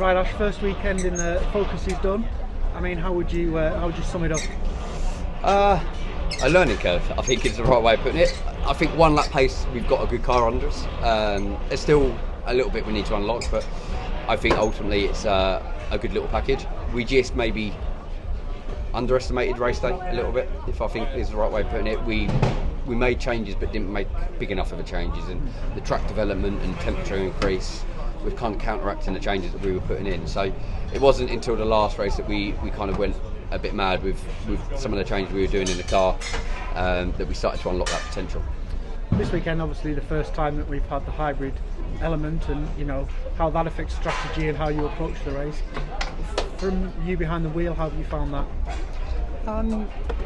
Right, Ash, first weekend in the Focus is done. I mean, how would you sum it up? A learning curve, I think, is the right way of putting it. I think one lap pace, we've got a good car under us. There's still a little bit we need to unlock, but I think ultimately it's a good little package. We just maybe underestimated race day a little bit, if I think is the right way of putting it. We made changes but didn't make big enough of the changes, and the track development and temperature increase, we're kind of counteracting the changes that we were putting in. So it wasn't until the last race that we kind of went a bit mad with some of the changes we were doing in the car, that we started to unlock that potential. This weekend, obviously, the first time that we've had the hybrid element, and you know how that affects strategy and how you approach the race. From you behind the wheel, how have you found that?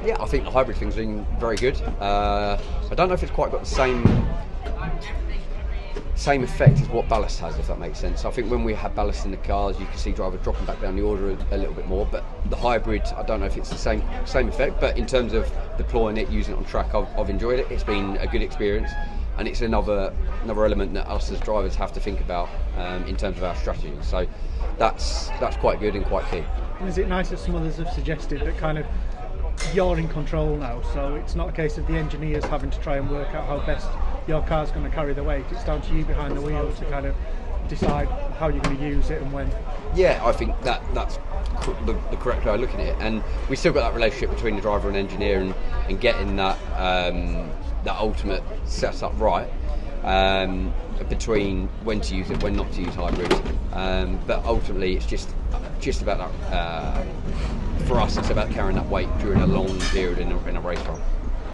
Yeah, I think the hybrid thing's been very good. I don't know if it's quite got the same effect as what ballast has, if that makes sense. I think when we had ballast in the cars, you can see drivers dropping back down the order a little bit more, but the hybrid, I don't know if it's the same effect, but in terms of deploying it, using it on track, I've enjoyed it. It's been a good experience, and it's another element that us as drivers have to think about in terms of our strategy. So that's quite good and quite key. And is it nice that some others have suggested that kind of you're in control now, so it's not a case of the engineers having to try and work out how best your car's going to carry the weight? It's down to you behind the wheel to kind of decide how you're going to use it and when. Yeah, I think that's the correct way of looking at it, and we still got that relationship between the driver and engineer, and getting that ultimate setup right, between when to use it, when not to use hybrid. But ultimately, it's just about that. For us, it's about carrying that weight during a long period in a race run.